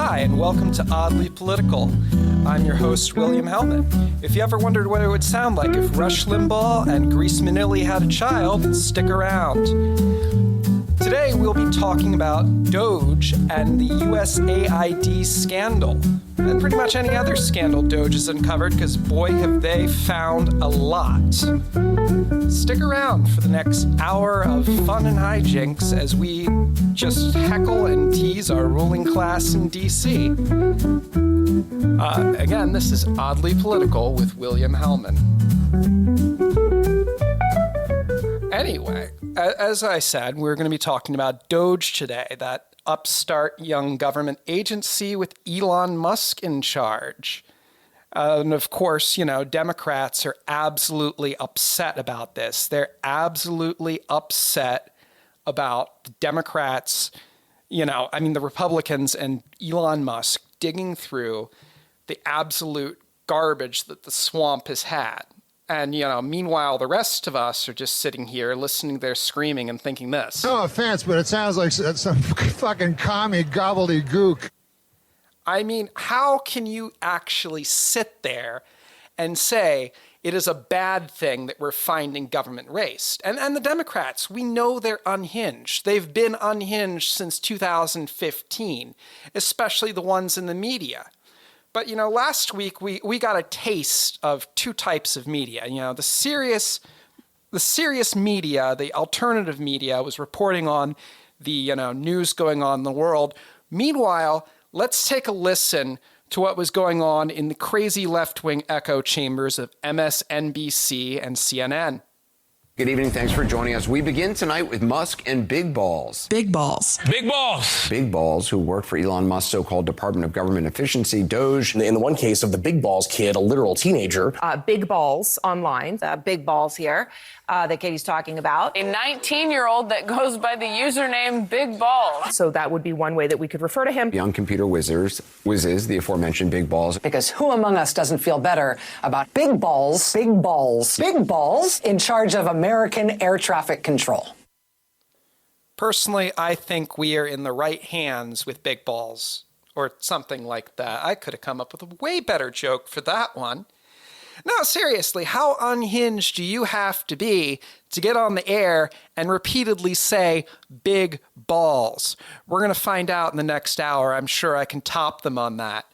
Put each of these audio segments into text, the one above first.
Hi, and welcome to Oddly Political. I'm your host, William Hellman. If you ever wondered what it would sound like if Rush Limbaugh and Grease Manili had a child, stick around. Today, we'll be talking about DOGE and the USAID scandal, and pretty much any other scandal DOGE has uncovered, because boy, have they found a lot. Stick around for the next hour of fun and hijinks as we just heckle and tease our ruling class in D.C. Again, this is Oddly Political with William Hellman. Anyway, as I said, we're going to be talking about DOGE today, that upstart young government agency with Elon Musk in charge. And of course, you know, Democrats are absolutely upset about this. They're absolutely upset about the Democrats, the Republicans and Elon Musk digging through the absolute garbage that the swamp has had. And, meanwhile, the rest of us are just sitting here listening to their screaming and thinking this. No offense, but it sounds like some fucking commie gobbledygook. I mean, how can you actually sit there and say it is a bad thing that we're finding government raced? And the Democrats, we know they're unhinged. They've been unhinged since 2015, especially the ones in the media. But, last week we got a taste of two types of media. The serious media, the alternative media, was reporting on the, news going on in the world. Meanwhile, let's take a listen to what was going on in the crazy left-wing echo chambers of MSNBC and CNN. Good evening. Thanks for joining us. We begin tonight with Musk and Big Balls. Big Balls. Big Balls. Big Balls, who worked for Elon Musk's so-called Department of Government Efficiency, DOGE. In the one case of the Big Balls kid, a literal teenager. Big Balls online, Big Balls here, that Katie's talking about. A 19-year-old that goes by the username Big Balls. So that would be one way that we could refer to him. Young computer whizzes, the aforementioned Big Balls. Because who among us doesn't feel better about big balls in charge of American air traffic control? Personally, I think we are in the right hands with Big Balls, or something like that. I could have come up with a way better joke for that one. No, seriously, how unhinged do you have to be to get on the air and repeatedly say big balls? We're going to find out in the next hour. I'm sure I can top them on that.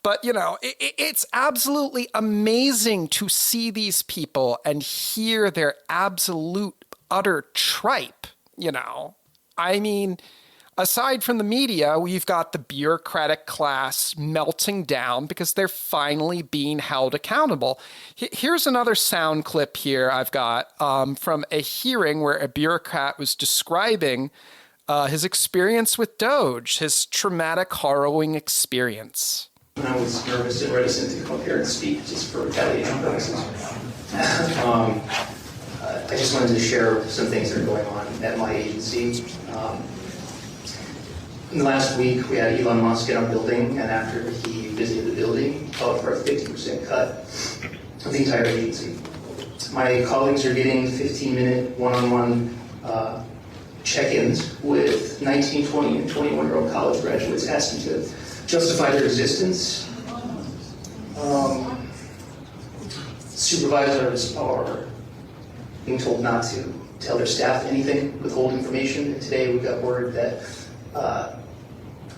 But, it's absolutely amazing to see these people and hear their absolute, utter tripe, I mean, aside from the media, we've got the bureaucratic class melting down because they're finally being held accountable. Here's another sound clip here I've got from a hearing where a bureaucrat was describing his experience with DOGE, his traumatic, harrowing experience. I was nervous and reticent to come up here and speak just for retaliation purposes. I just wanted to share some things that are going on at my agency. In the last week, we had Elon Musk in our building, and after he visited the building, he called for a 50% cut of the entire agency. My colleagues are getting 15-minute one-on-one check-ins with 19, 20, and 21-year-old college graduates asking to justify their existence. Supervisors are being told not to tell their staff anything, withhold information. And today we got word that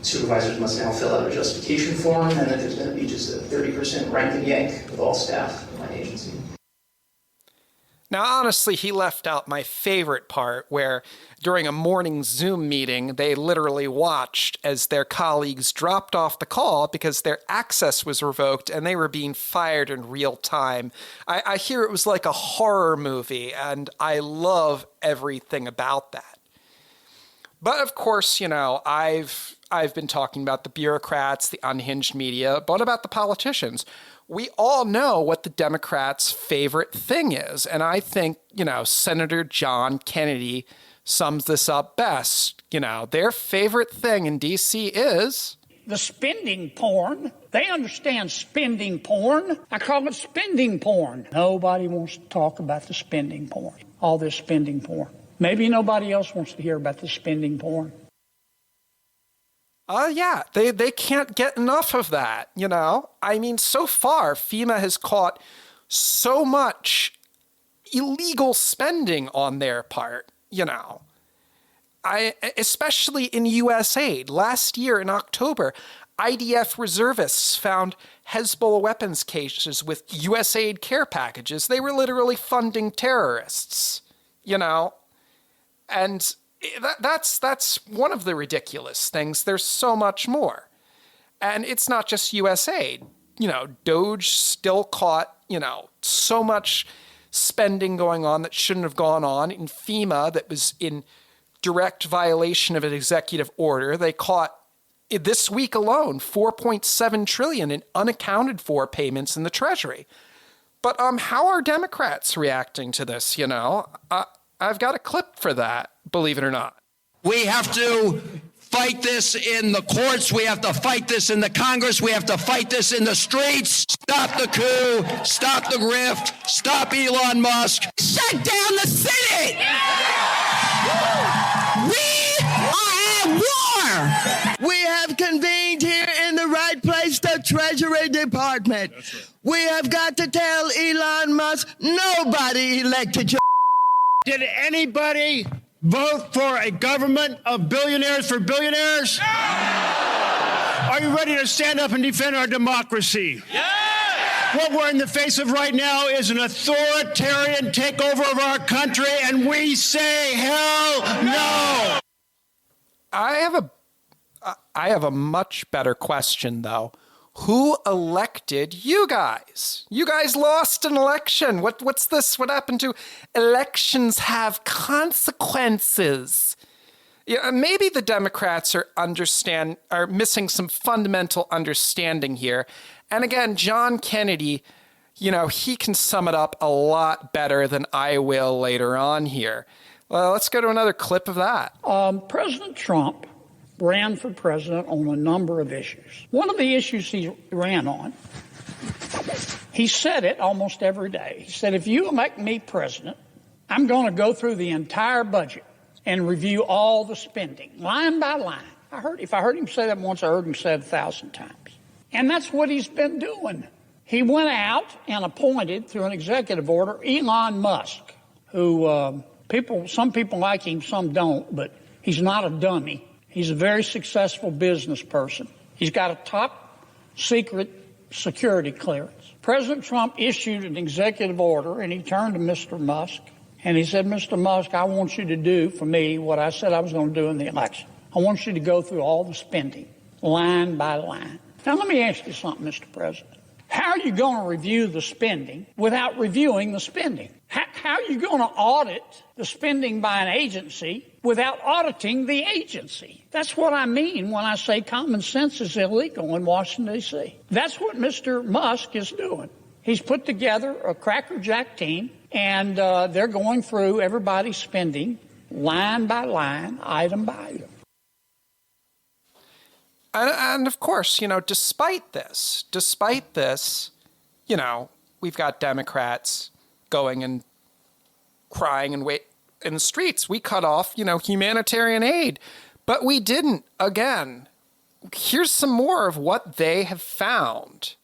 supervisors must now fill out a justification form, and that there's going to be just a 30% rank and yank with all staff in my agency. Now, honestly, he left out my favorite part, where during a morning Zoom meeting, they literally watched as their colleagues dropped off the call because their access was revoked and they were being fired in real time. I hear it was like a horror movie, and I love everything about that. But of course, I've been talking about the bureaucrats, the unhinged media, but what about the politicians? We all know what the Democrats' favorite thing is. And I think, Senator John Kennedy sums this up best. Their favorite thing in D.C. is the spending porn. They understand spending porn. I call it spending porn. Nobody wants to talk about the spending porn, all this spending porn. Maybe nobody else wants to hear about the spending porn. Yeah, they can't get enough of that, you know? I mean, so far, FEMA has caught so much illegal spending on their part, you know? Especially in U.S. aid. Last year in October, IDF reservists found Hezbollah weapons cases with U.S. aid care packages. They were literally funding terrorists, you know? And that's one of the ridiculous things. There's so much more. And it's not just U.S. aid. You know, DOGE still caught, you know, so much spending going on that shouldn't have gone on. In FEMA, that was in direct violation of an executive order. They caught, this week alone, $4.7 trillion in unaccounted for payments in the Treasury. But how are Democrats reacting to this, you know? I've got a clip for that, believe it or not. We have to fight this in the courts. We have to fight this in the Congress. We have to fight this in the streets. Stop the coup. Stop the grift. Stop Elon Musk. Shut down the Senate. We are at war. We have convened here in the right place, the Treasury Department. Right. We have got to tell Elon Musk, nobody elected you. Did anybody vote for a government of billionaires for billionaires? Yeah. Are you ready to stand up and defend our democracy? Yeah. What we're in the face of right now is an authoritarian takeover of our country, and we say hell no. I have a much better question, though. Who elected you guys? You guys lost an election. What's this? What happened to elections have consequences? Yeah, maybe the Democrats are missing some fundamental understanding here. And again, John Kennedy, you know, he can sum it up a lot better than I will later on here. Well, let's go to another clip of that. President Trump ran for president on a number of issues. One of the issues he ran on, he said it almost every day. He said, if you elect me president, I'm going to go through the entire budget and review all the spending, line by line. If I heard him say that once, I heard him say it 1,000 times. And that's what he's been doing. He went out and appointed, through an executive order, Elon Musk, who some people like him, some don't, but he's not a dummy. He's a very successful business person. He's got a top secret security clearance. President Trump issued an executive order, and he turned to Mr. Musk, and he said, Mr. Musk, I want you to do for me what I said I was going to do in the election. I want you to go through all the spending, line by line. Now, let me ask you something, Mr. President. How are you going to review the spending without reviewing the spending? How are you going to audit the spending by an agency without auditing the agency? That's what I mean when I say common sense is illegal in Washington, D.C. That's what Mr. Musk is doing. He's put together a crackerjack team, and they're going through everybody's spending line by line, item by item. And of course, you know, despite this, you know, we've got Democrats going and crying and wait in the streets. We cut off, you know, humanitarian aid, but we didn't. Again, here's some more of what they have found.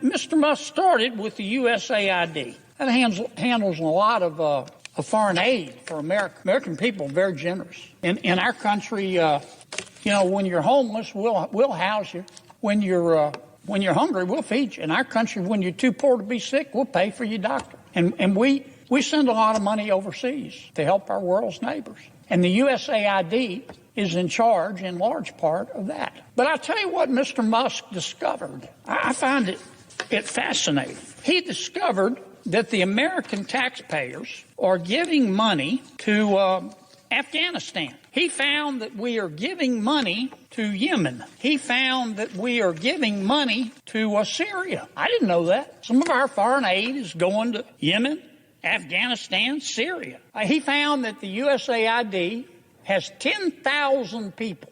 Mr. Musk started with the USAID. That handles a lot of foreign aid for America. American people are very generous. In our country, you know, when you're homeless, we'll house you. When you're hungry, we'll feed you. In our country, when you're too poor to be sick, we'll pay for your doctor. And we send a lot of money overseas to help our world's neighbors. And the USAID is in charge, in large part, of that. But I'll tell you what Mr. Musk discovered. I find it fascinating. He discovered that the American taxpayers are giving money to Afghanistan. He found that we are giving money to Yemen. He found that we are giving money to Syria. I didn't know that. Some of our foreign aid is going to Yemen, Afghanistan, Syria. He found that the USAID has 10,000 people,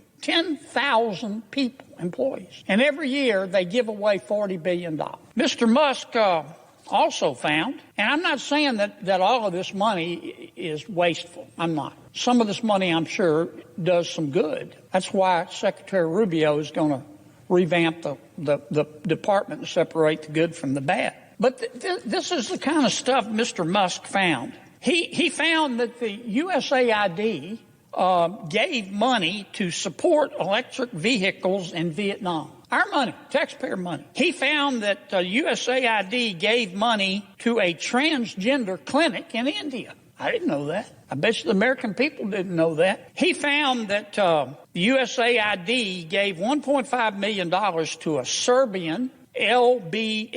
employees. And every year they give away $40 billion. Mr. Musk also found, and I'm not saying that all of this money is wasteful. I'm not. Some of this money, I'm sure, does some good. That's why Secretary Rubio is going to revamp the department and separate the good from the bad. But this is the kind of stuff Mr. Musk found. He found that the USAID gave money to support electric vehicles in Vietnam. Our money, taxpayer money. He found that USAID gave money to a transgender clinic in India. I didn't know that. I bet you the American people didn't know that. He found that the USAID gave $1.5 million to a Serbian LGBTQ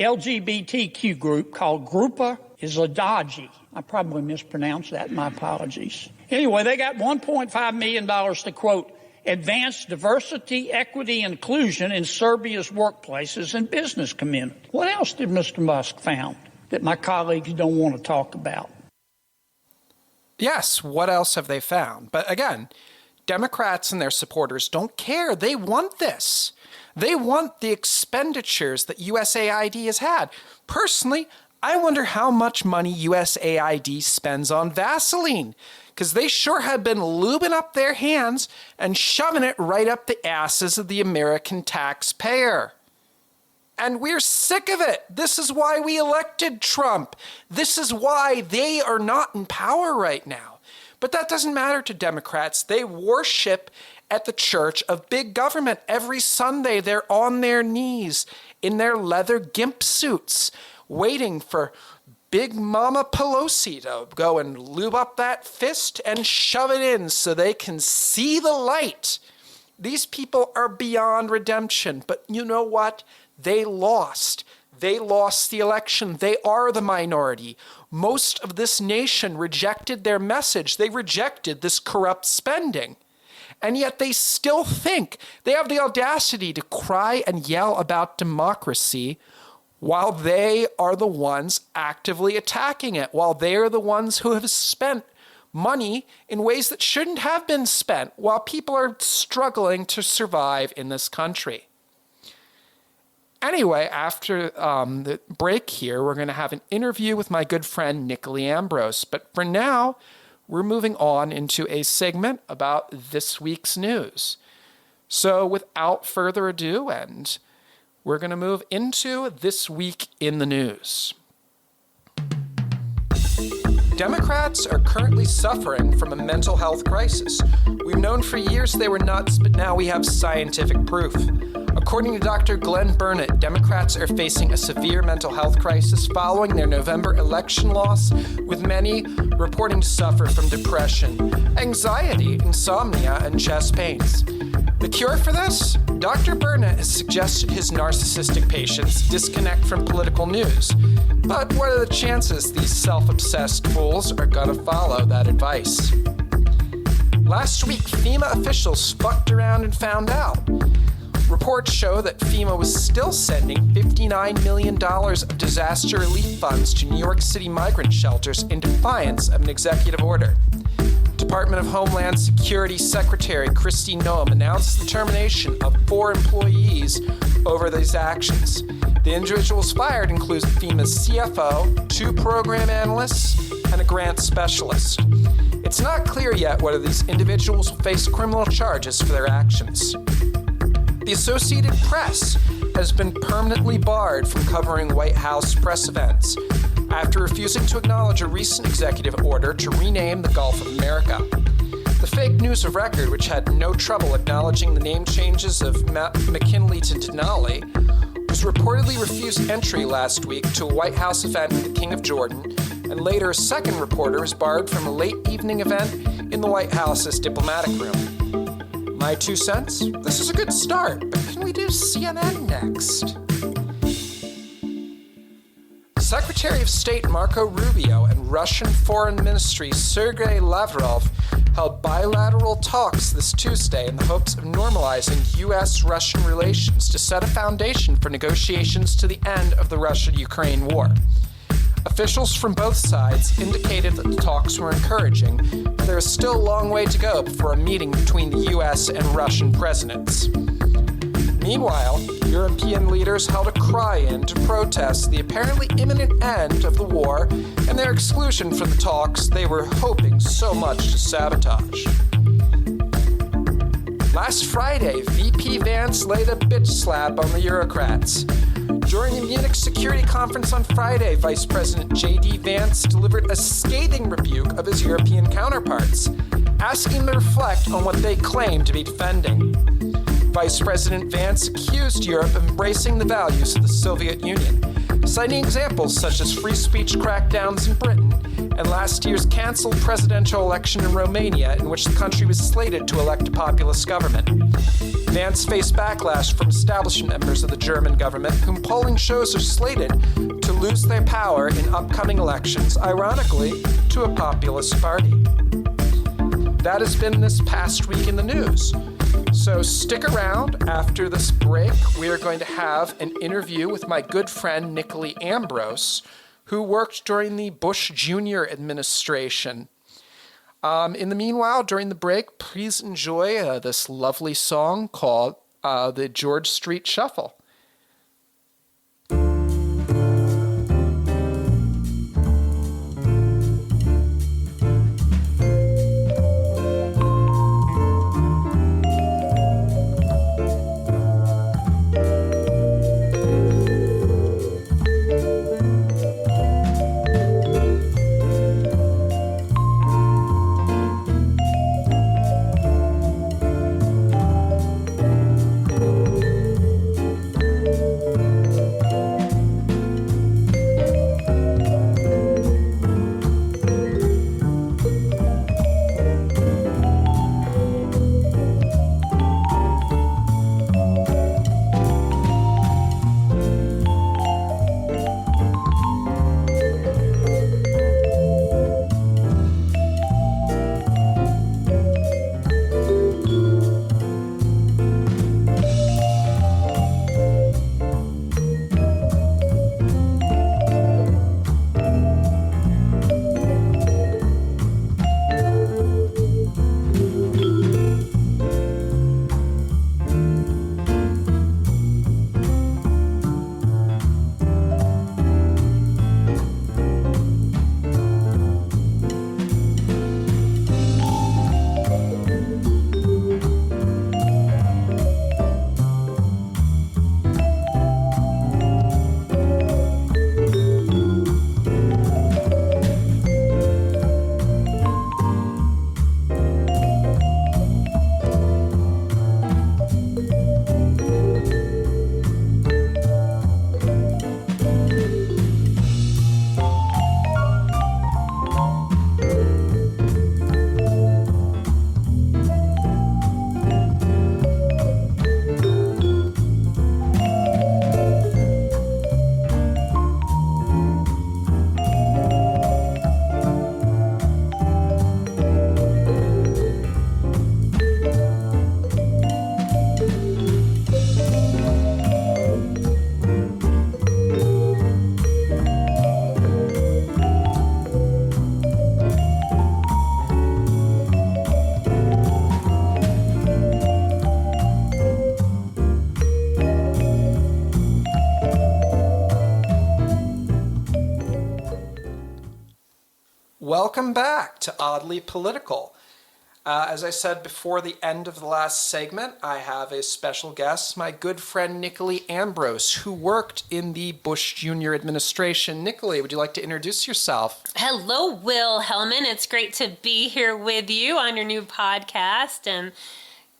group called Grupa Izladaji. I probably mispronounced that. My apologies. Anyway, they got $1.5 million to, quote, advance diversity, equity, and inclusion in Serbia's workplaces and business community. What else did Mr. Musk found that my colleagues don't want to talk about? Yes, what else have they found? But again, Democrats and their supporters don't care. They want this. They want the expenditures that USAID has had. Personally, I wonder how much money USAID spends on Vaseline, because they sure have been lubing up their hands and shoving it right up the asses of the American taxpayer. And we're sick of it. This is why we elected Trump. This is why they are not in power right now. But that doesn't matter to Democrats. They worship at the church of big government. Every Sunday, they're on their knees in their leather gimp suits, waiting for Big Mama Pelosi to go and lube up that fist and shove it in so they can see the light. These people are beyond redemption. But you know what? They lost. They lost the election. They are the minority. Most of this nation rejected their message. They rejected this corrupt spending. And yet they still think they have the audacity to cry and yell about democracy while they are the ones actively attacking it, while they are the ones who have spent money in ways that shouldn't have been spent, while people are struggling to survive in this country. Anyway, after the break here, we're going to have an interview with my good friend Nicolee Ambrose. But for now, we're moving on into a segment about this week's news. So without further ado, and we're going to move into This Week in the News. Democrats are currently suffering from a mental health crisis. We've known for years they were nuts, but now we have scientific proof. According to Dr. Glenn Burnett, Democrats are facing a severe mental health crisis following their November election loss, with many reporting to suffer from depression, anxiety, insomnia, and chest pains. The cure for this? Dr. Burnett has suggested his narcissistic patients disconnect from political news. But what are the chances these self-obsessed fools are going to follow that advice? Last week, FEMA officials fucked around and found out. Reports show that FEMA was still sending $59 million of disaster relief funds to New York City migrant shelters in defiance of an executive order. Department of Homeland Security Secretary Kristi Noem announced the termination of 4 employees over these actions. The individuals fired include FEMA's CFO, 2 program analysts, and a grant specialist. It's not clear yet whether these individuals will face criminal charges for their actions. The Associated Press has been permanently barred from covering White House press events after refusing to acknowledge a recent executive order to rename the Gulf of America. The fake news of record, which had no trouble acknowledging the name changes of McKinley to Denali, was reportedly refused entry last week to a White House event with the King of Jordan, and later a second reporter was barred from a late evening event in the White House's diplomatic room. My 2 cents? This is a good start, but can we do CNN next? Secretary of State Marco Rubio and Russian Foreign Ministry Sergei Lavrov held bilateral talks this Tuesday in the hopes of normalizing U.S.-Russian relations to set a foundation for negotiations to the end of the Russia-Ukraine war. Officials from both sides indicated that the talks were encouraging, but there is still a long way to go before a meeting between the U.S. and Russian presidents. Meanwhile, European leaders held a cry-in to protest the apparently imminent end of the war and their exclusion from the talks they were hoping so much to sabotage. Last Friday, VP Vance laid a bitch slap on the Eurocrats. During the Munich Security Conference on Friday, Vice President J.D. Vance delivered a scathing rebuke of his European counterparts, asking them to reflect on what they claim to be defending. Vice President Vance accused Europe of embracing the values of the Soviet Union, citing examples such as free speech crackdowns in Britain and last year's cancelled presidential election in Romania, in which the country was slated to elect a populist government. Vance faced backlash from establishment members of the German government, whom polling shows are slated to lose their power in upcoming elections, ironically, to a populist party. That has been this past week in the news. So stick around. After this break, we are going to have an interview with my good friend Nicolee Ambrose, who worked during the Bush Jr. administration. In the meanwhile, during the break, please enjoy this lovely song called the George Street Shuffle. Welcome back to Oddly Political. As I said before the end of the last segment, I have a special guest, my good friend Nicolee Ambrose, who worked in the Bush Jr. administration. Nicolee, would you like to introduce yourself? Hello, Will Hellman. It's great to be here with you on your new podcast, and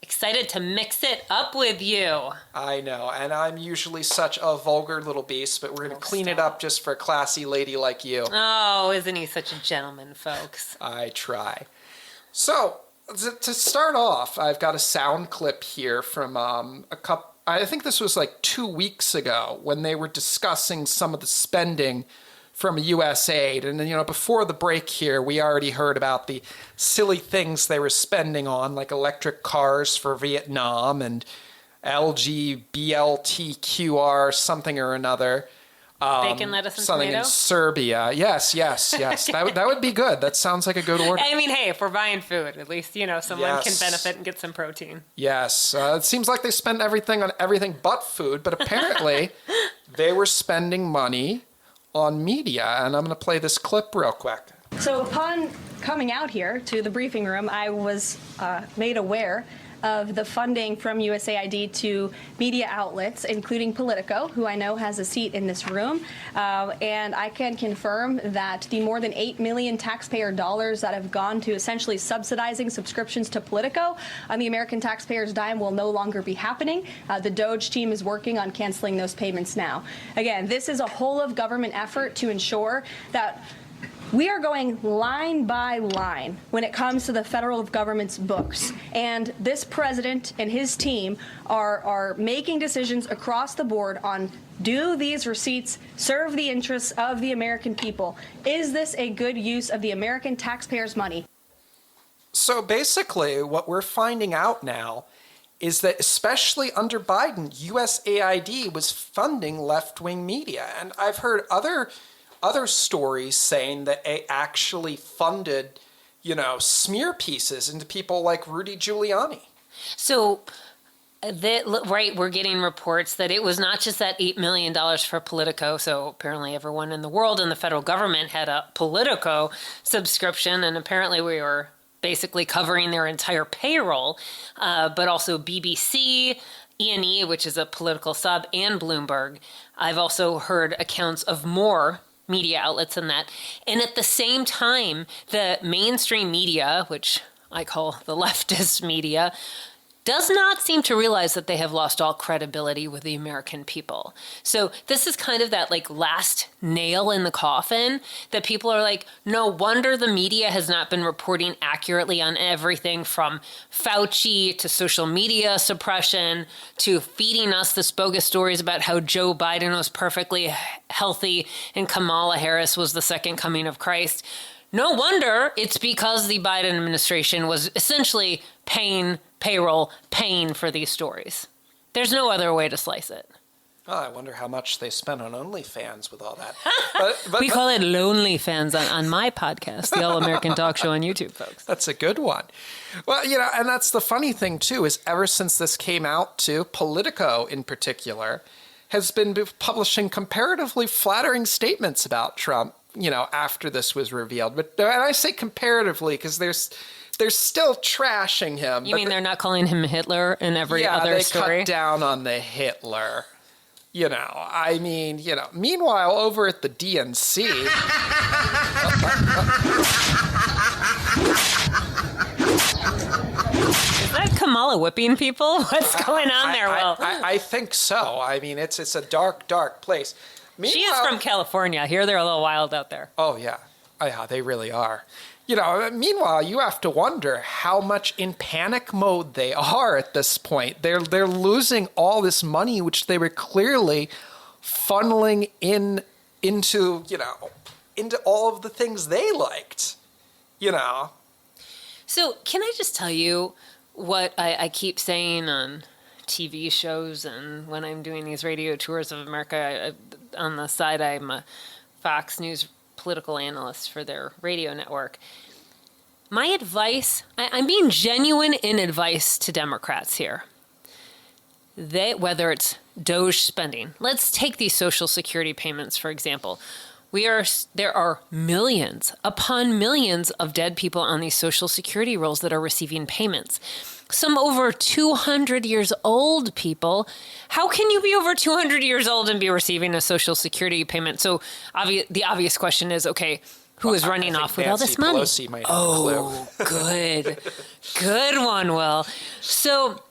excited to mix it up with you. I know, and I'm usually such a vulgar little beast, but we're going to clean it up just for a classy lady like you. Oh, isn't he such a gentleman, folks? I try. So, to start off, I've got a sound clip here from I think this was like 2 weeks ago when they were discussing some of the spending from U.S. aid. And, before the break here, we already heard about the silly things they were spending on, like electric cars for Vietnam and LGBTQR something or another. Bacon, lettuce, and something tomato? in Serbia. Yes. That would be good. That sounds like a good order. I mean, hey, if we're buying food, at least, someone Yes. can benefit and get some protein. Yes. It seems like they spend everything on everything but food, but apparently they were spending money on media. And I'm going to play this clip real quick. So upon coming out here to the briefing room, I was made aware of the funding from USAID to media outlets, including Politico, who I know has a seat in this room. And I can confirm that the more than $8 million taxpayer dollars that have gone to essentially subsidizing subscriptions to Politico on the American taxpayers' dime will no longer be happening. The DOGE team is working on canceling those payments now. Again, this is a whole of government effort to ensure that we are going line by line when it comes to the federal government's books. And this president and his team are making decisions across the board on, do these receipts serve the interests of the American people? Is this a good use of the American taxpayers' money? So basically, what we're finding out now is that especially under Biden, USAID was funding left-wing media. And I've heard other stories saying that it actually funded, smear pieces into people like Rudy Giuliani. So, we're getting reports that it was not just that $8 million for Politico. So apparently everyone in the world and the federal government had a Politico subscription, and apparently we were basically covering their entire payroll, but also BBC, E&E, which is a political sub, and Bloomberg. I've also heard accounts of more media outlets than that. And at the same time, the mainstream media, which I call the leftist media, does not seem to realize that they have lost all credibility with the American people. So this is kind of that last nail in the coffin that people are like, no wonder the media has not been reporting accurately on everything from Fauci to social media suppression to feeding us the bogus stories about how Joe Biden was perfectly healthy and Kamala Harris was the second coming of Christ. No wonder it's because the Biden administration was essentially paying for these stories. There's no other way to slice it. Oh, I wonder how much they spent on OnlyFans with all that. We call it Lonely Fans on my podcast, the All American Talk Show on YouTube, folks. That's a good one. Well, and that's the funny thing, too, is ever since this came out, too, Politico in particular has been publishing comparatively flattering statements about Trump, after this was revealed. But and I say comparatively because they're still trashing him. You mean they're not calling him Hitler in every other story? Yeah, they cut down on the Hitler. Meanwhile, over at the DNC... Is that Kamala whipping people? What's going on there, Will? I think so. It's a dark, dark place. She is from California. I hear they're a little wild out there. Oh, yeah. Yeah, they really are. Meanwhile, you have to wonder how much in panic mode they are at this point. They're losing all this money, which they were clearly funneling into all of the things they liked, So can I just tell you what I keep saying on TV shows and when I'm doing these radio tours of America? On the side, I'm a Fox News political analyst for their radio network. My advice, I'm being genuine in advice to Democrats here. Whether it's DOGE spending, let's take these Social Security payments, for example. There are millions upon millions of dead people on these Social Security rolls that are receiving payments. Some over 200 years old people. How can you be over 200 years old and be receiving a Social Security payment? So the obvious question is, okay, who is running off with all this money? Pelosi might have a clue. Good. Good one, Will. So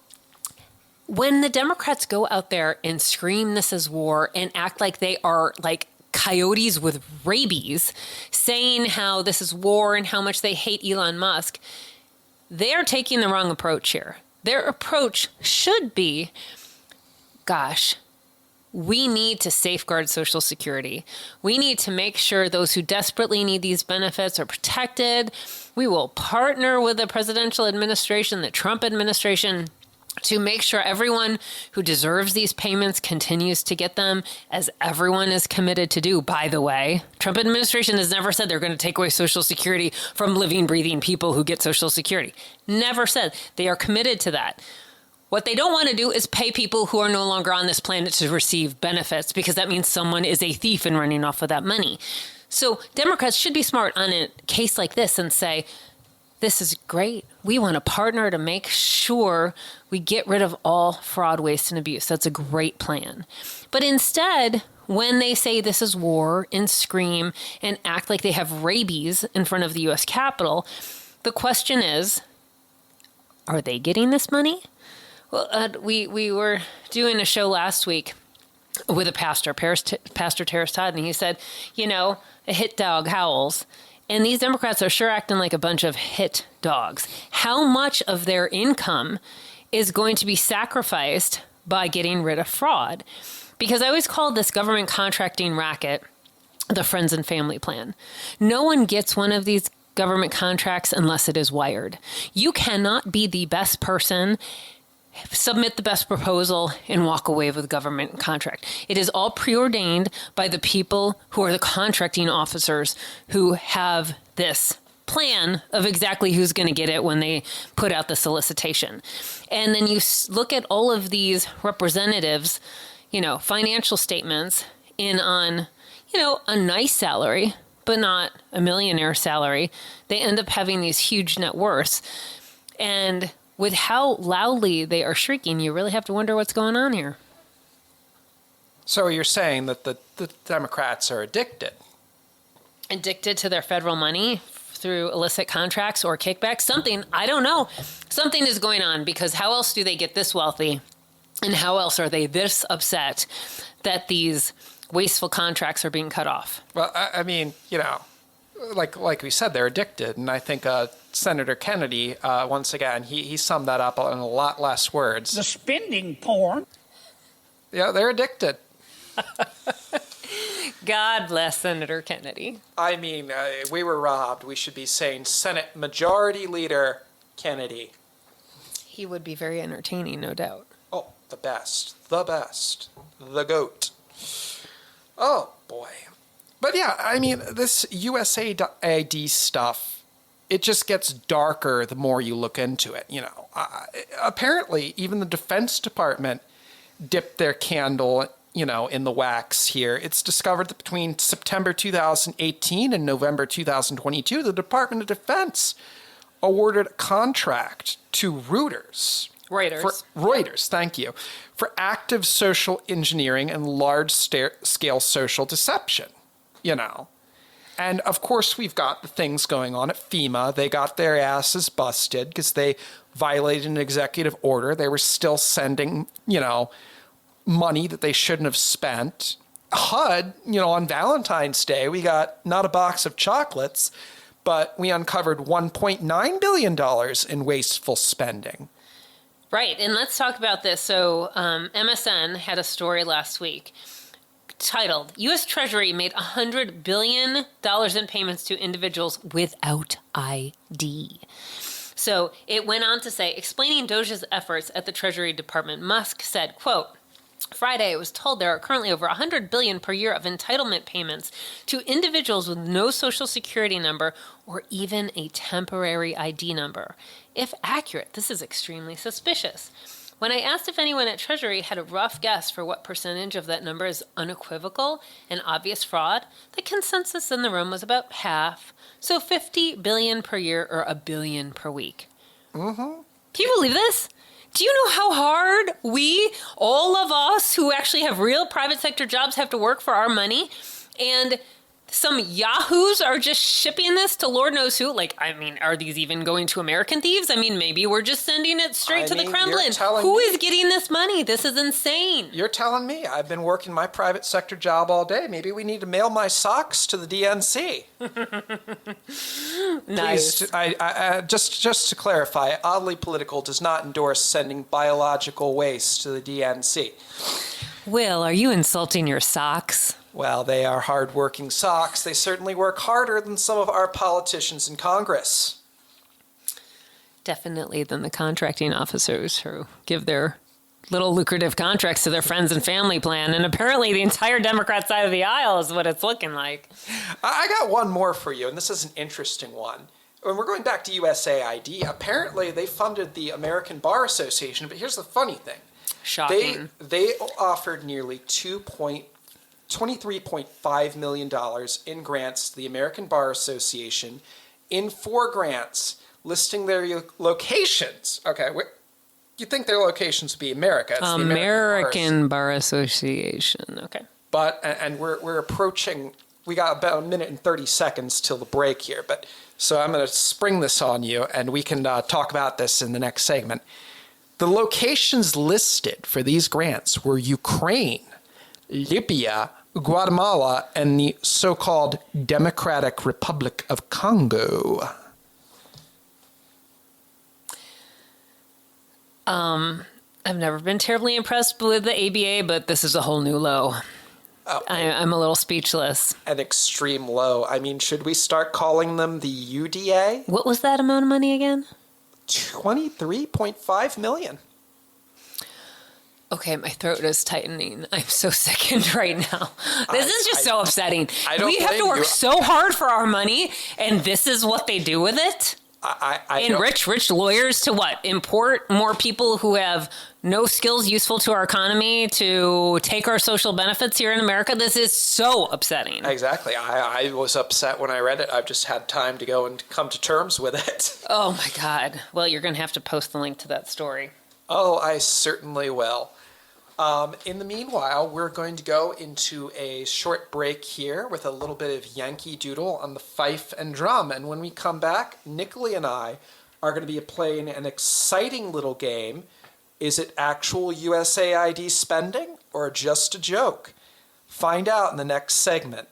when the Democrats go out there and scream this is war and act like they are like coyotes with rabies, saying how this is war and how much they hate Elon Musk, they're taking the wrong approach here. Their approach should be, gosh, we need to safeguard Social Security. We need to make sure those who desperately need these benefits are protected. We will partner with the presidential administration, the Trump administration, to make sure everyone who deserves these payments continues to get them, as everyone is committed to do, by the way. Trump administration has never said they're going to take away Social Security from living, breathing people who get Social Security. Never said. They are committed to that. What they don't want to do is pay people who are no longer on this planet to receive benefits, because that means someone is a thief and running off with that money. So Democrats should be smart on a case like this and say, this is great. We want to partner to make sure we get rid of all fraud, waste, and abuse. That's a great plan. But instead, when they say this is war and scream and act like they have rabies in front of the U.S. Capitol, the question is, are they getting this money? Well, we were doing a show last week with a pastor, Pastor Terrace Todd, and he said, a hit dog howls. And these Democrats are sure acting like a bunch of hit dogs. How much of their income is going to be sacrificed by getting rid of fraud? Because I always called this government contracting racket the friends and family plan. No one gets one of these government contracts unless it is wired. You cannot be the best person, submit the best proposal, and walk away with a government contract. It is all preordained by the people who are the contracting officers who have this plan of exactly who's going to get it when they put out the solicitation. And then you look at all of these representatives, financial statements in on, a nice salary, but not a millionaire salary. They end up having these huge net worths. And with how loudly they are shrieking, you really have to wonder what's going on here. So you're saying that the Democrats are addicted? Addicted to their federal money through illicit contracts or kickbacks? Something, I don't know. Something is going on, because how else do they get this wealthy? And how else are they this upset that these wasteful contracts are being cut off? Well, I mean, like we said, they're addicted. And I think Senator Kennedy, once again, he summed that up in a lot less words. The spending porn. Yeah, they're addicted. God bless Senator Kennedy. I mean, we were robbed. We should be saying Senate Majority Leader Kennedy. He would be very entertaining, no doubt. Oh, the best, the GOAT. Oh, boy. But yeah, I mean, this USAID stuff, it just gets darker the more you look into it. Apparently, even the Defense Department dipped their candle, in the wax here. It's discovered that between September 2018 and November 2022, the Department of Defense awarded a contract to Reuters, thank you, for active social engineering and large-scale social deception. And of course, we've got the things going on at FEMA. They got their asses busted because they violated an executive order. They were still sending, money that they shouldn't have spent. HUD, on Valentine's Day, we got not a box of chocolates, but we uncovered $1.9 billion in wasteful spending. Right. And let's talk about this. So MSN had a story last week titled, U.S. Treasury made $100 billion in payments to individuals without ID. So it went on to say, explaining DOGE's efforts at the Treasury Department, Musk said, quote, Friday, I was told there are currently over $100 billion per year of entitlement payments to individuals with no social security number or even a temporary ID number. If accurate, this is extremely suspicious. When I asked if anyone at Treasury had a rough guess for what percentage of that number is unequivocal and obvious fraud, the consensus in the room was about half. So $50 billion per year or $1 billion per week. Mm-hmm. Can you believe this? Do you know how hard all of us who actually have real private sector jobs, have to work for our money? And some yahoos are just shipping this to Lord knows who. Are these even going to American thieves? Maybe we're just sending it straight to the Kremlin. Who is getting this money? This is insane. You're telling me. I've been working my private sector job all day. Maybe we need to mail my socks to the DNC. Nice. Please, just to clarify, Oddly Political does not endorse sending biological waste to the DNC. Will, are you insulting your socks? Well, they are hard-working socks. They certainly work harder than some of our politicians in Congress. Definitely than the contracting officers who give their little lucrative contracts to their friends and family plan. And apparently the entire Democrat side of the aisle is what it's looking like. I got one more for you, and this is an interesting one. When we're going back to USAID, apparently they funded the American Bar Association, but here's the funny thing. Shocking. They offered nearly $23.5 million in grants to the American Bar Association in 4 grants listing their locations. Okay, you'd think their locations would be America. It's the American Bar Association. Okay. But, and we're approaching, we got about a minute and 30 seconds till the break here, but so I'm going to spring this on you and we can talk about this in the next segment. The locations listed for these grants were Ukraine, Libya, Guatemala, and the so-called Democratic Republic of Congo. I've never been terribly impressed with the ABA, but this is a whole new low. I'm a little speechless. An extreme low. I mean, should we start calling them the UDA? What was that amount of money again? $23.5 million. Okay, my throat is tightening. I'm so sickened right now. This is just so upsetting. We have to work so hard for our money, and this is what they do with it? Enrich rich lawyers to what? Import more people who have no skills useful to our economy to take our social benefits here in America? This is so upsetting. Exactly. I was upset when I read it. I've just had time to go and come to terms with it. Oh, my God. Well, you're going to have to post the link to that story. Oh, I certainly will. In the meanwhile, we're going to go into a short break here with a little bit of Yankee Doodle on the fife and drum. And when we come back, Nicolee and I are going to be playing an exciting little game. Is it actual USAID spending or just a joke? Find out in the next segment.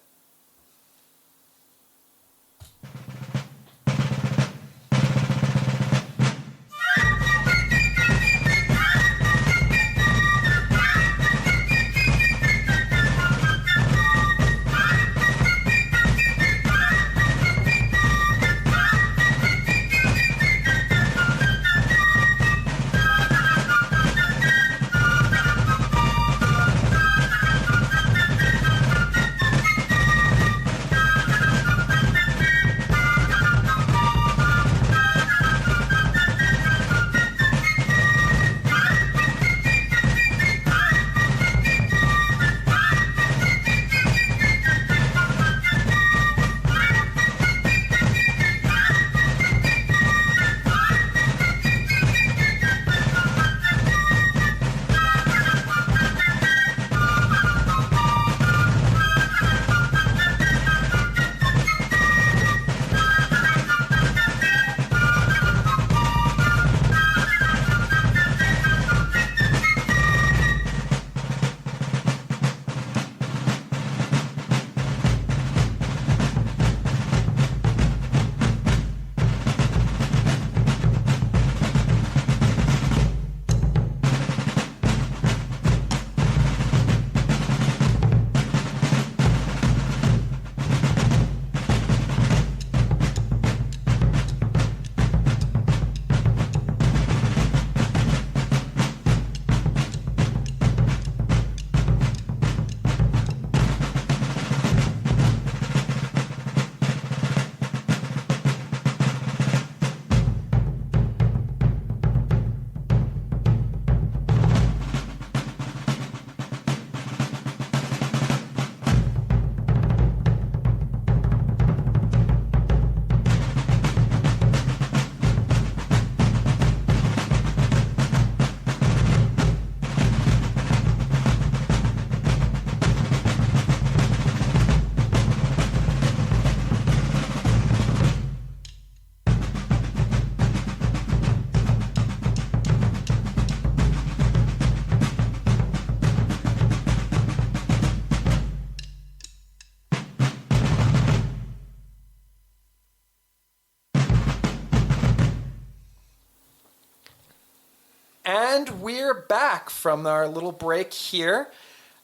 And we're back from our little break here.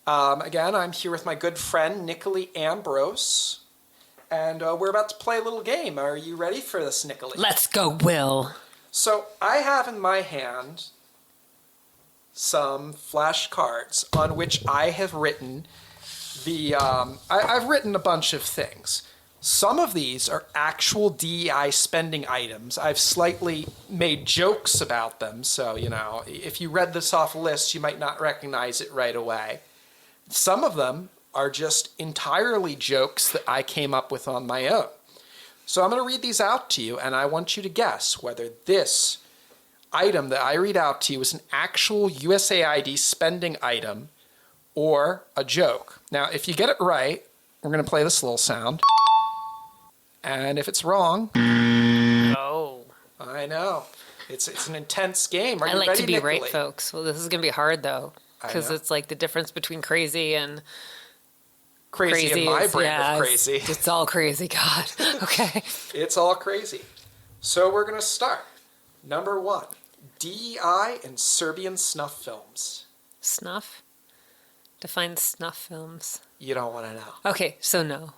Again, I'm here with my good friend, Nicolee Ambrose. And we're about to play a little game. Are you ready for this, Nicolee? Let's go, Will. So I have in my hand some flashcards on which I have written I've written a bunch of things. Some of these are actual DEI spending items. I've slightly made jokes about them, so, if you read this off a list, you might not recognize it right away. Some of them are just entirely jokes that I came up with on my own. So I'm going to read these out to you, and I want you to guess whether this item that I read out to you is an actual USAID spending item or a joke. Now, if you get it right, we're going to play this little sound. And if it's wrong... Oh. I know. It's an intense game. Are you I like ready, to be Nicolee? right, folks. Well, this is going to be hard, though, because it's like the difference between crazy and... Crazy in my brand yeah, of crazy. It's all crazy, God. Okay. It's all crazy. So we're going to start. Number 1, DEI in Serbian snuff films. Snuff? Define snuff films. You don't want to know. Okay, so no.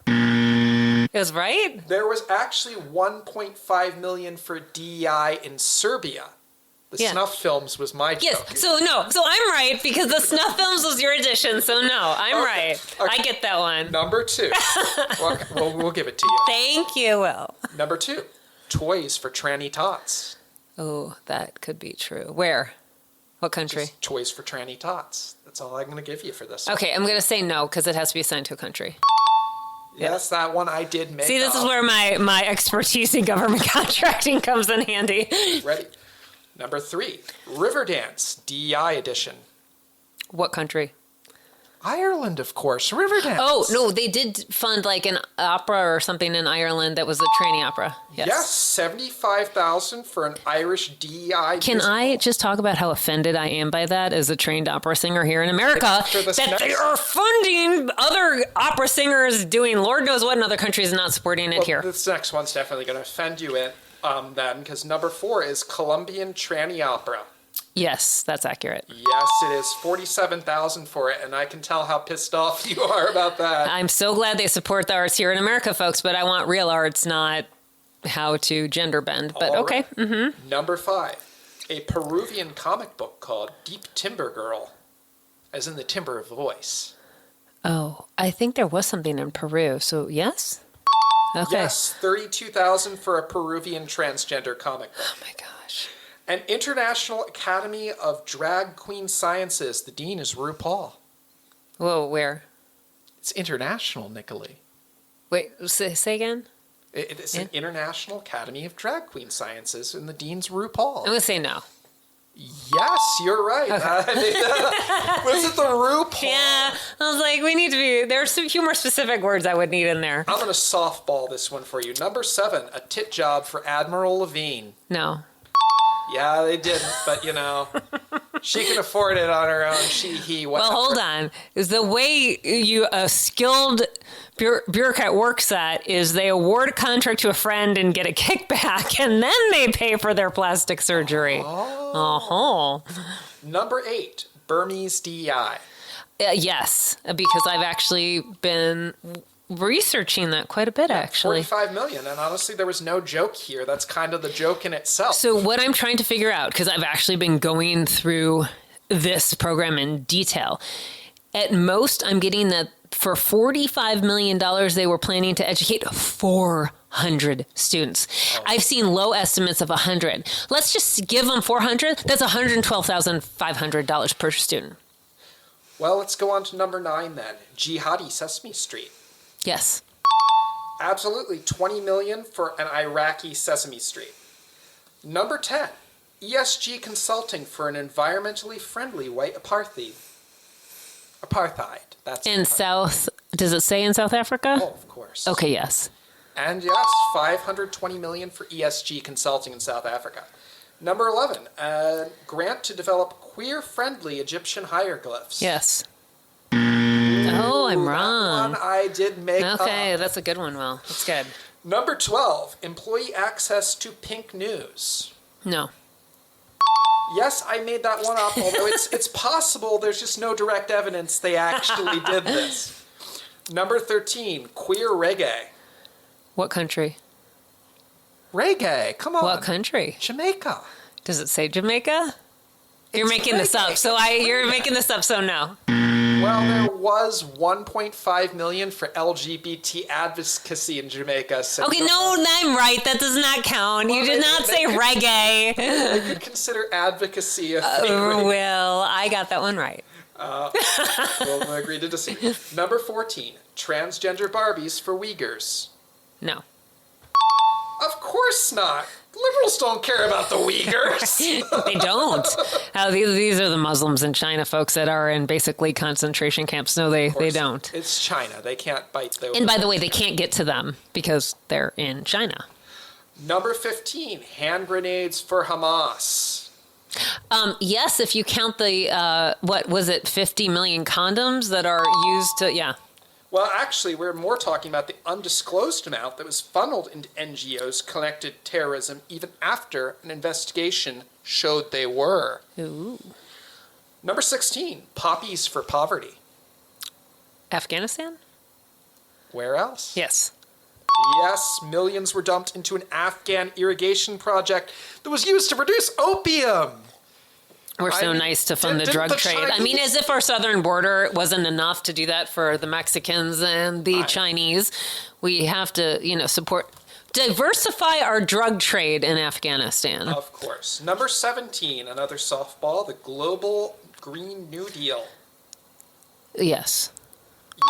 It was right? There was actually 1.5 million for DEI in Serbia. The snuff films was my joke. Yes, so no. So I'm right because the snuff films was your addition, so no, I'm right. Okay. I get that one. Number 2. We'll give it to you. Thank you, Will. Number 2, toys for tranny tots. Oh, that could be true. Where? What country? Just toys for tranny tots. That's all I'm going to give you for this Okay, I'm going to say no because it has to be assigned to a country. Yes, that one I did make. See, this is where my expertise in government contracting comes in handy. Ready? Number 3, Riverdance, DEI edition. What country? Ireland, of course. Riverdance. Oh, no, they did fund like an opera or something in Ireland that was a training opera. Yes, 75,000 for an Irish DEI. Can I just talk about how offended I am by that as a trained opera singer here in America? That they are funding other opera singers doing Lord knows what in other countries and not supporting it here. This next one's definitely going to offend you then, because number 4 is Colombian tranny opera. Yes, that's accurate. Yes, it is 47,000 for it, and I can tell how pissed off you are about that. I'm so glad they support the arts here in America, folks, but I want real arts, not how to gender bend. But All okay. right. Mm-hmm. Number 5, a Peruvian comic book called Deep Timber Girl, as in the timbre of voice. Oh, I think there was something in Peru, so yes? Okay. Yes, 32,000 for a Peruvian transgender comic book. Oh my gosh. An International Academy of Drag Queen Sciences. The dean is RuPaul. Whoa, where? It's international, Nicolee. Wait, say again? It's an International Academy of Drag Queen Sciences, and the dean's RuPaul. I'm going to say no. Yes, you're right. Okay. Was it the RuPaul? Yeah, I was like, we need to be, there's a few more specific words I would need in there. I'm going to softball this one for you. Number 7, a tit job for Admiral Levine. No. Yeah, they didn't, but she can afford it on her own. He, whatever. Well, hold on. Is the way a skilled bureaucrat works that is they award a contract to a friend and get a kickback, and then they pay for their plastic surgery. Oh. Number 8, Burmese DEI. Yes, because I've actually been researching that quite a bit, actually. 45 million, and honestly, there was no joke here. That's kind of the joke in itself. So what I'm trying to figure out, because I've actually been going through this program in detail, at most I'm getting that for $45 million, they were planning to educate 400 students. Oh. I've seen low estimates of 100. Let's just give them 400. That's $112,500 per student. Well, let's go on to number 9 then. Jihadi Sesame Street. Yes. Absolutely. 20 million for an Iraqi Sesame Street. Number 10, ESG Consulting for an environmentally friendly white apartheid. That's in South, does it say in South Africa? Oh, of course. Okay, yes. And yes, 520 million for ESG Consulting in South Africa. Number 11, a grant to develop queer-friendly Egyptian hieroglyphs. Yes. Oh, I'm wrong. That one I did make Okay, up. that's a good one, Will. That's good. Number 12, employee access to Pink News. No. Yes, I made that one up, although it's possible there's just no direct evidence they actually did this. Number 13, queer reggae. What country? Reggae. Come on. What country? Jamaica. Does it say Jamaica? You're making this up. You're making this up. So no. Well, there was 1.5 million for LGBT advocacy in Jamaica. So Okay, no, I'm right. That does not count. Well, you did not say reggae. They could consider advocacy a thing. Well, I got that one right. We'll agree to disagree. Number 14, transgender Barbies for Uyghurs. No. Of course not. Liberals don't care about the Uyghurs. They don't. These are the Muslims in China, folks, that are in basically concentration camps. No, they don't. It's China. They can't bite those. And by the way, they can't get to them because they're in China. Number 15, hand grenades for Hamas. Yes, if you count the, 50 million condoms that are used to, yeah. Well, actually, we're more talking about the undisclosed amount that was funneled into NGOs connected to terrorism even after an investigation showed they were. Ooh. Number 16, poppies for poverty. Afghanistan? Where else? Yes. Yes, millions were dumped into an Afghan irrigation project that was used to produce opium. We're so nice to fund the drug trade. I mean, as if our southern border wasn't enough to do that for the Mexicans and the Chinese. We have to, diversify our drug trade in Afghanistan. Of course. Number 17, another softball, the Global Green New Deal. Yes.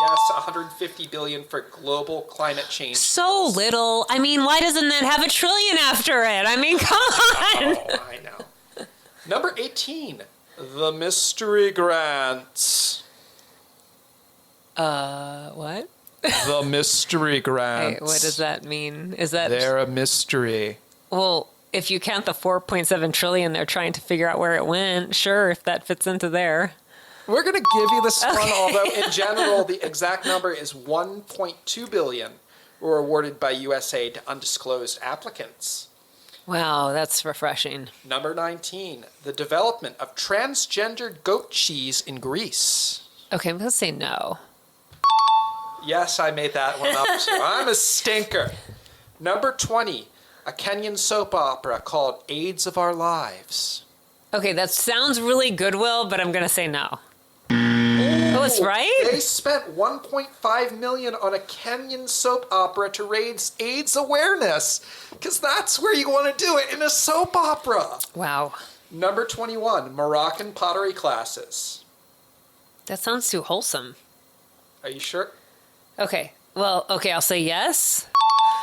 Yes, $150 billion for global climate change. So little. I mean, why doesn't that have $1 trillion after it? I mean, come on. Oh, I know. Number 18, the mystery grants. What? The mystery grants. Hey, what does that mean? Is that they're a mystery? Well, if you count the 4.7 trillion, they're trying to figure out where it went. Sure, if that fits into there. We're going to give you this one, although in general, the exact number is 1.2 billion were awarded by USAID to undisclosed applicants. Wow, that's refreshing. Number 19, the development of transgender goat cheese in Greece. Okay, I'm going to say no. Yes, I made that one up, so I'm a stinker. Number 20, a Kenyan soap opera called AIDS of Our Lives. Okay, that sounds really goodwill, but I'm going to say no. Oh, it's right? They spent $1.5 million on a Kenyan soap opera to raise AIDS awareness, because that's where you want to do it, in a soap opera. Wow. Number 21, Moroccan pottery classes. That sounds too wholesome. Are you sure? Okay. Well, I'll say yes.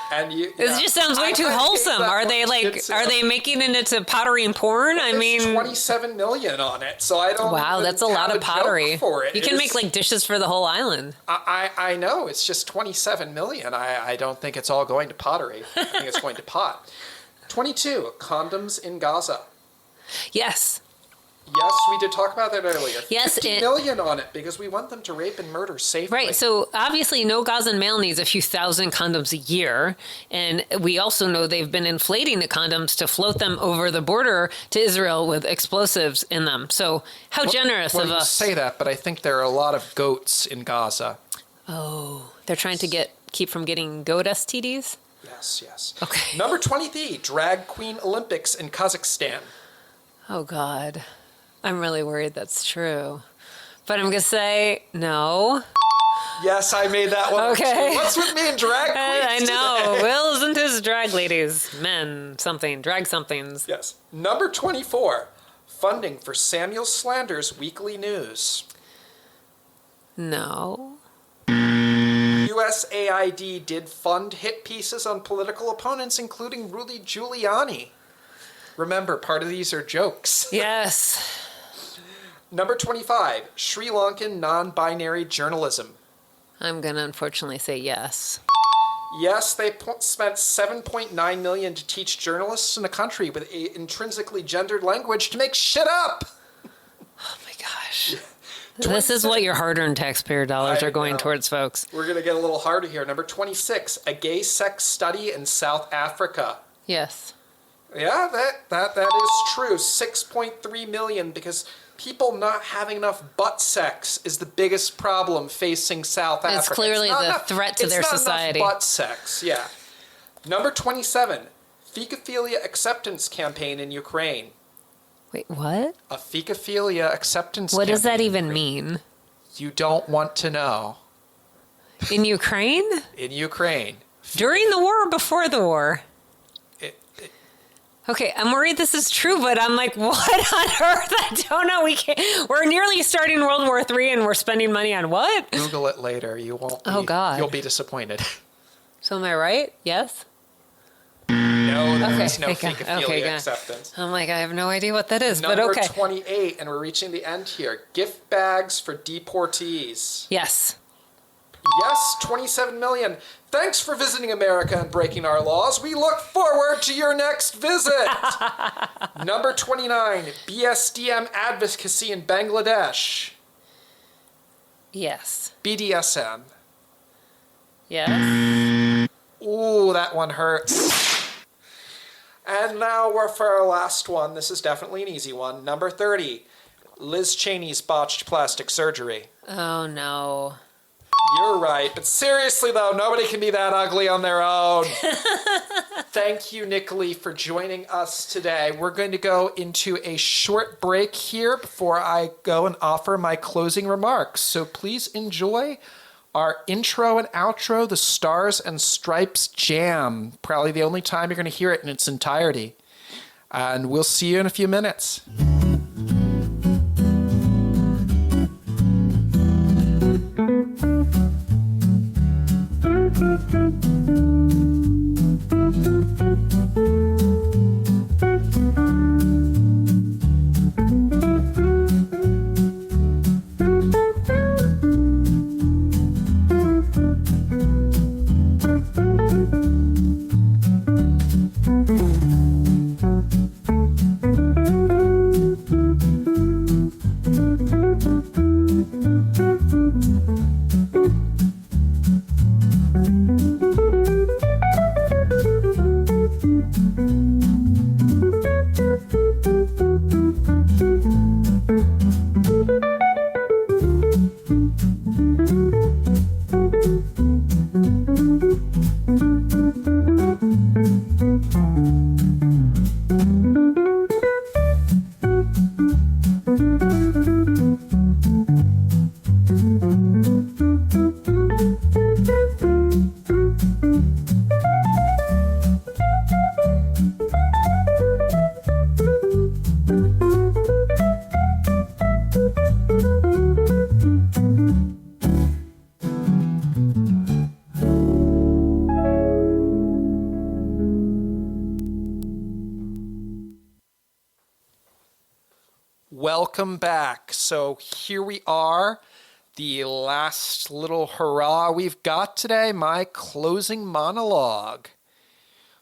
And This just sounds way too wholesome. Are they making it into pottery and porn? Well, I mean, 27 million on it, so I don't. Wow, that's a lot of pottery. For it. You can make like dishes for the whole island. I know, it's just 27 million. I don't think it's all going to pottery. I think it's going to pot. 22, condoms in Gaza. Yes. Yes, we did talk about that earlier. Yes, 50 million on it because we want them to rape and murder safely. Right. So obviously, no Gazan male needs a few thousand condoms a year, and we also know they've been inflating the condoms to float them over the border to Israel with explosives in them. So how generous of us! Say that, but I think there are a lot of goats in Gaza. Oh, they're trying to keep from getting goat STDs. Yes. Okay. Number 23, drag queen Olympics in Kazakhstan. Oh God. I'm really worried that's true. But I'm going to say no. Yes, I made that one. Okay. What's with me and drag queens I know. today? Will isn't his drag ladies. Men, something. Drag somethings. Yes. Number 24, funding for Samuel Slander's weekly news. No. USAID did fund hit pieces on political opponents, including Rudy Giuliani. Remember, part of these are jokes. Yes. Number 25, Sri Lankan non-binary journalism. I'm going to unfortunately say yes. Yes, they spent $7.9 million to teach journalists in a country with an intrinsically gendered language to make shit up. Oh my gosh. This is what your hard-earned taxpayer dollars are going towards, folks. We're going to get a little harder here. Number 26, a gay sex study in South Africa. Yes. Yeah, that is true. 6.3 million, because people not having enough butt sex is the biggest problem facing South Africa. It's clearly the threat to their society. It's not enough butt sex, yeah. Number 27, fecophilia acceptance campaign in Ukraine. Wait, what? A fecophilia acceptance What campaign. does that even mean? You don't want to know. In Ukraine? In Ukraine. During the war or before the war? Okay, I'm worried this is true, but I'm like, what on earth? I don't know. We're nearly starting World War III and we're spending money on what? Google it later. You won't be, Oh, God. You'll be disappointed. So am I right? Yes? No, there Okay, is no thank God. fecophilia Okay, good. acceptance. I'm like, I have no idea what that is, Number but okay. 28, and we're reaching the end here. Gift bags for deportees. Yes. Yes, 27 million. Thanks for visiting America and breaking our laws. We look forward to your next visit. Number 29, BSDM advocacy in Bangladesh. Yes. BDSM. Yes. Ooh, that one hurts. And now we're for our last one. This is definitely an easy one. Number 30, Liz Cheney's botched plastic surgery. Oh, no. You're right. But seriously, though, nobody can be that ugly on their own. Thank you, Nicolee, for joining us today. We're going to go into a short break here before I go and offer my closing remarks. So please enjoy our intro and outro, the Stars and Stripes Jam. Probably the only time you're going to hear it in its entirety. And we'll see you in a few minutes. Welcome back. So here we are, the last little hurrah we've got today, my closing monologue.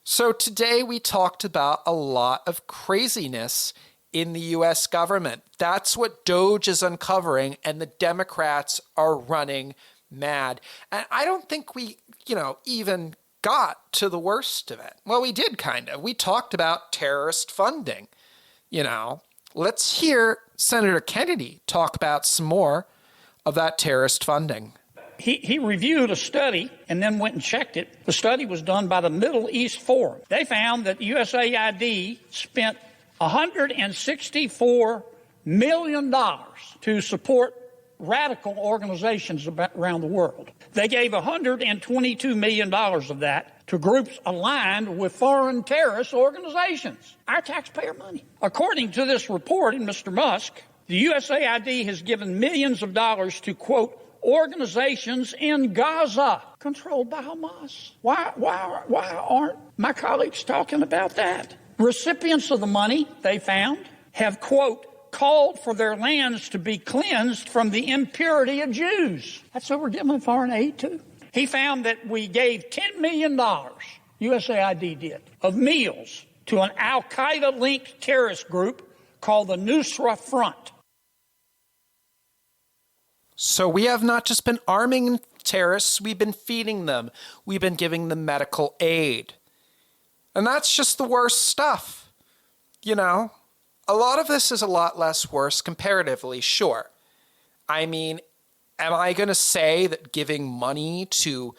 So today we talked about a lot of craziness in the U.S. government. That's what DOGE is uncovering, and the Democrats are running mad. And I don't think we, even got to the worst of it. Well, we did kind of. We talked about terrorist funding, Let's hear Senator Kennedy talk about some more of that terrorist funding. He reviewed a study and then went and checked it. The study was done by the Middle East Forum. They found that USAID spent $164 million to support radical organizations around the world. They gave $122 million of that to groups aligned with foreign terrorist organizations. Our taxpayer money. According to this report in Mr. Musk, the USAID has given millions of dollars to, quote, organizations in Gaza controlled by Hamas. Why aren't my colleagues talking about that? Recipients of the money, they found, have, quote, called for their lands to be cleansed from the impurity of Jews. That's what we're giving foreign aid to. He found that we gave $10 million, USAID did, of meals to an al-Qaeda-linked terrorist group called the Nusra Front. So we have not just been arming terrorists, we've been feeding them. We've been giving them medical aid. And that's just the worst stuff. A lot of this is a lot less worse comparatively, sure. I mean, am I going to say that giving money to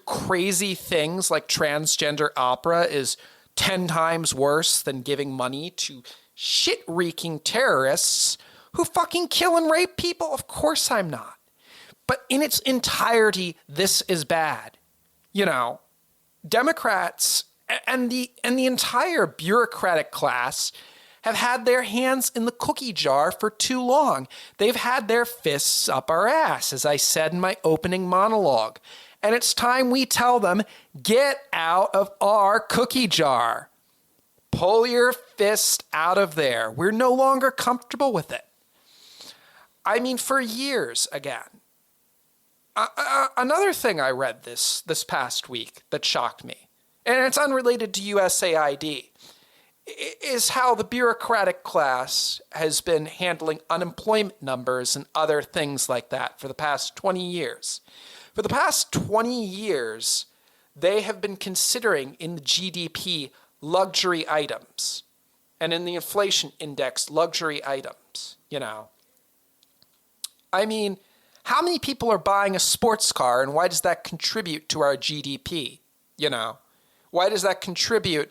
crazy things like transgender opera is 10 times worse than giving money to shit-reeking terrorists who fucking kill and rape people? Of course I'm not. But in its entirety, this is bad. You know, Democrats and the entire bureaucratic class have had their hands in the cookie jar for too long. They've had their fists up our ass, as I said in my opening monologue. And it's time we tell them, get out of our cookie jar. Pull your fist out of there. We're no longer comfortable with it. I mean, for years, again. Another thing I read this past week that shocked me, and it's unrelated to USAID, is how the bureaucratic class has been handling unemployment numbers and other things like that for the past 20 years. For the past 20 years, they have been considering in the GDP luxury items, and in the inflation index luxury items, you know. I mean, how many people are buying a sports car, and why does that contribute to our GDP? You know, why does that contribute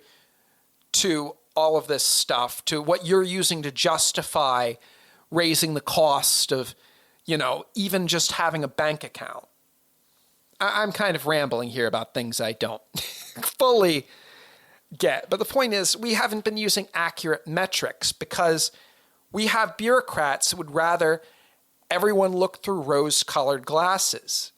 to all of this stuff, to what you're using to justify raising the cost of, you know, even just having a bank account? I'm kind of rambling here about things I don't fully get. But the point is, we haven't been using accurate metrics because we have bureaucrats who would rather everyone look through rose-colored glasses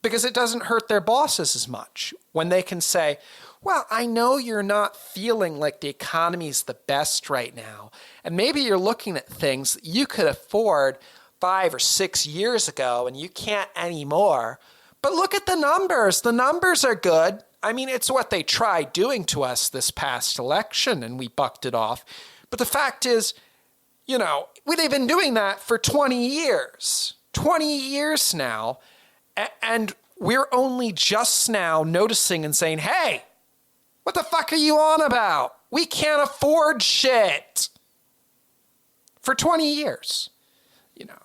because it doesn't hurt their bosses as much when they can say, well, I know you're not feeling like the economy's the best right now, and maybe you're looking at things that you could afford 5 or 6 years ago and you can't anymore. But look at the numbers. The numbers are good. I mean, it's what they tried doing to us this past election, and we bucked it off. But the fact is, you know, they've been doing that for 20 years. 20 years now. And we're only just now noticing and saying, hey, what the fuck are you on about? We can't afford shit. For 20 years. You know,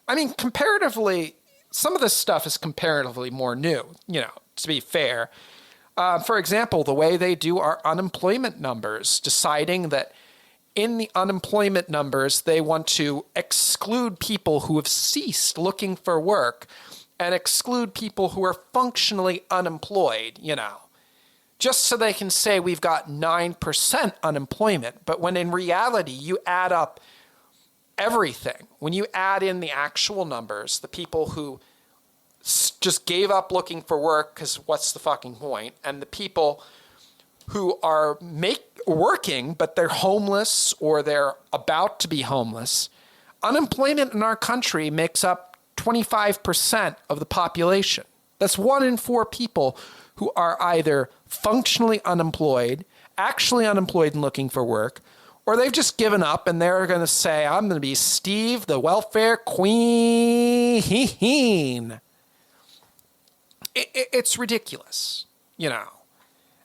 I mean, comparatively, some of this stuff is comparatively more new, you know, to be fair. For example, the way they do our unemployment numbers, deciding that in the unemployment numbers, they want to exclude people who have ceased looking for work and exclude people who are functionally unemployed, you know, just so they can say we've got 9% unemployment. But when in reality, you add up everything, when you add in the actual numbers, the people who just gave up looking for work because what's the fucking point, and the people who are working but they're homeless or they're about to be homeless, unemployment in our country makes up 25% of the population. That's 1 in 4 people who are either functionally unemployed, actually unemployed and looking for work, or they've just given up and they're going to say, I'm going to be Steve, the welfare queen. It's ridiculous, you know.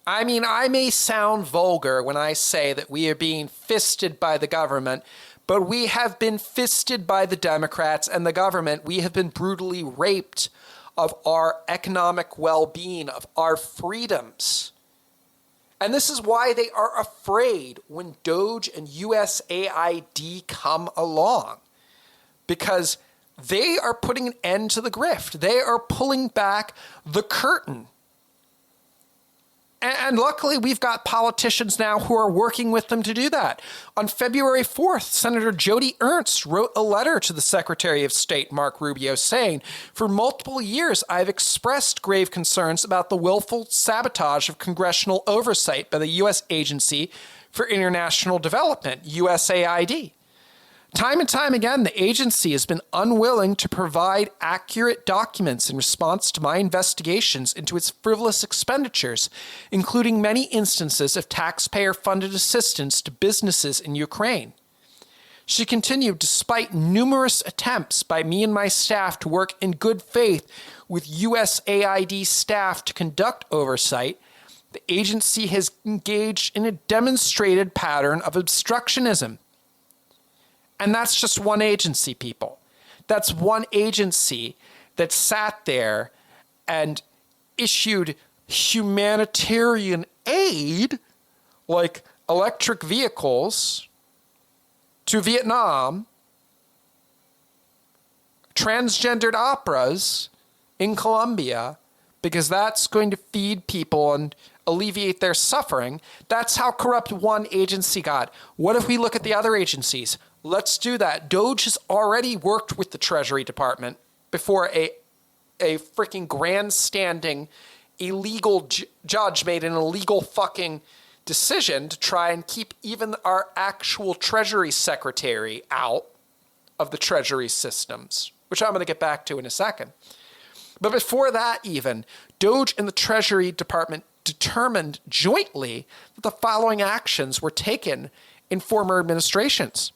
I mean, I may sound vulgar when I say that we are being fisted by the government, but we have been fisted by the Democrats and the government. We have been brutally raped of our economic well-being, of our freedoms. And this is why they are afraid when DOGE and USAID come along, because they are putting an end to the grift. They are pulling back the curtain. And luckily, we've got politicians now who are working with them to do that. On February 4th, Senator Joni Ernst wrote a letter to the Secretary of State, Mark Rubio, saying, for multiple years, I've expressed grave concerns about the willful sabotage of congressional oversight by the U.S. Agency for International Development, USAID. Time and time again, the agency has been unwilling to provide accurate documents in response to my investigations into its frivolous expenditures, including many instances of taxpayer-funded assistance to businesses in Ukraine. She continued, despite numerous attempts by me and my staff to work in good faith with USAID staff to conduct oversight, the agency has engaged in a demonstrated pattern of obstructionism. And that's just one agency, people. That's one agency that sat there and issued humanitarian aid like electric vehicles to Vietnam, transgendered operas in Colombia, because that's going to feed people and alleviate their suffering. That's how corrupt one agency got. What if we look at the other agencies? Let's do that. DOGE has already worked with the Treasury Department before a freaking grandstanding illegal judge made an illegal fucking decision to try and keep even our actual Treasury Secretary out of the Treasury systems, which I'm going to get back to in a second. But before that even, DOGE and the Treasury Department determined jointly that the following actions were taken in former administrations.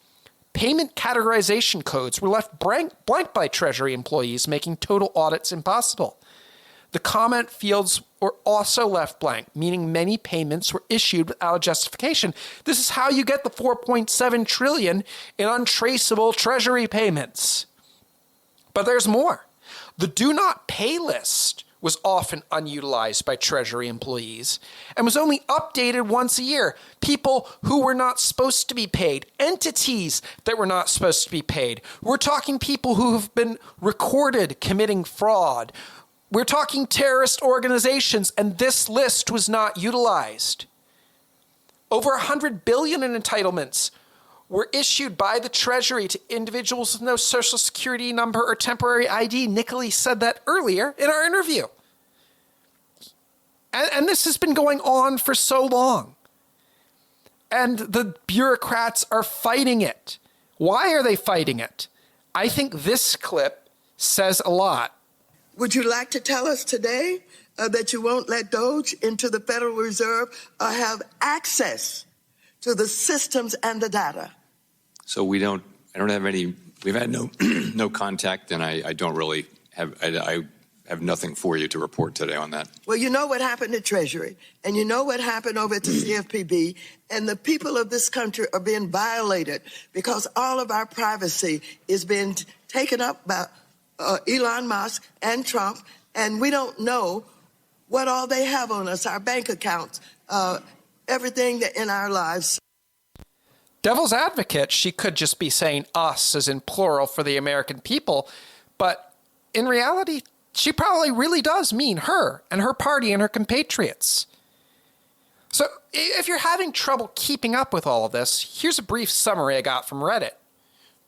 Payment categorization codes were left blank by Treasury employees, making total audits impossible. The comment fields were also left blank, meaning many payments were issued without justification. This is how you get the $4.7 trillion in untraceable Treasury payments. But there's more. The do not pay list was often unutilized by Treasury employees and was only updated once a year. People who were not supposed to be paid, entities that were not supposed to be paid. We're talking people who have been recorded committing fraud. We're talking terrorist organizations, and this list was not utilized. Over $100 billion in entitlements were issued by the Treasury to individuals with no social security number or temporary ID. Nicolee said that earlier in our interview. And this has been going on for so long. And the bureaucrats are fighting it. Why are they fighting it? I think this clip says a lot. Would you like to tell us today that you won't let DOGE into the Federal Reserve or have access to the systems and the data? So I don't have any, we've had no contact, and I don't really have, I have nothing for you to report today on that. Well, you know what happened at Treasury, and you know what happened over at the CFPB, and the people of this country are being violated because all of our privacy is being taken up by Elon Musk and Trump, and we don't know what all they have on us, our bank accounts, everything that in our lives. Devil's advocate, she could just be saying us as in plural for the American people, but in reality, she probably really does mean her and her party and her compatriots. So if you're having trouble keeping up with all of this, here's a brief summary I got from Reddit.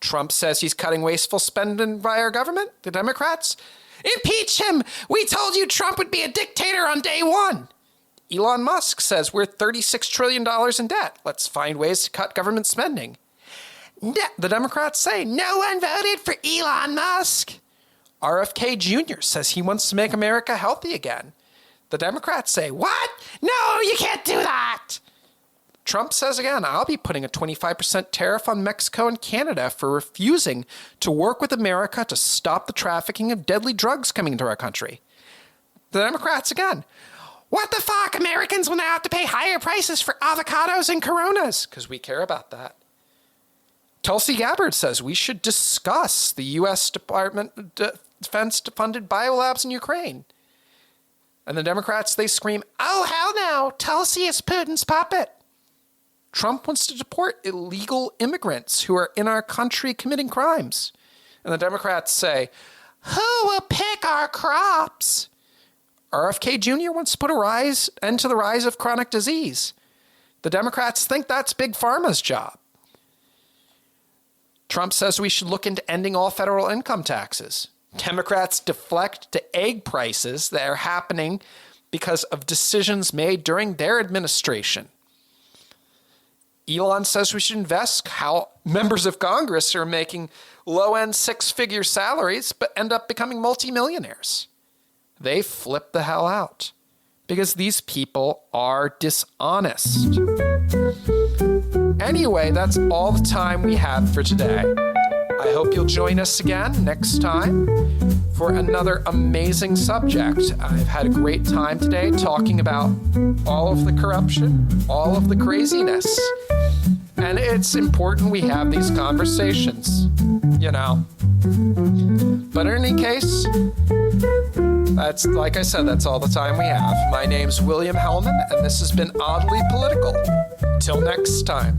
Trump says he's cutting wasteful spending by our government, the Democrats. Impeach him! We told you Trump would be a dictator on day one. Elon Musk says we're $36 trillion in debt. Let's find ways to cut government spending. The Democrats say no one voted for Elon Musk. RFK Jr. says he wants to make America healthy again. The Democrats say, what? No, you can't do that. Trump says again, I'll be putting a 25% tariff on Mexico and Canada for refusing to work with America to stop the trafficking of deadly drugs coming into our country. The Democrats again, what the fuck? Americans will now have to pay higher prices for avocados and Coronas because we care about that. Tulsi Gabbard says we should discuss the U.S. Department of Defense-funded biolabs in Ukraine. And the Democrats, they scream, oh, hell no, Tulsi is Putin's puppet. Trump wants to deport illegal immigrants who are in our country committing crimes. And the Democrats say, who will pick our crops? RFK Jr. wants to put an end to the rise of chronic disease. The Democrats think that's Big Pharma's job. Trump says we should look into ending all federal income taxes. Democrats deflect to egg prices that are happening because of decisions made during their administration. Elon says we should invest how members of Congress are making low-end six-figure salaries but end up becoming multimillionaires. They flip the hell out because these people are dishonest. Anyway, that's all the time we have for today. I hope you'll join us again next time for another amazing subject. I've had a great time today talking about all of the corruption, all of the craziness. And it's important we have these conversations, you know. But in any case, That's, like I said, that's all the time we have. My name's William Hellman, and this has been Oddly Political. Till next time.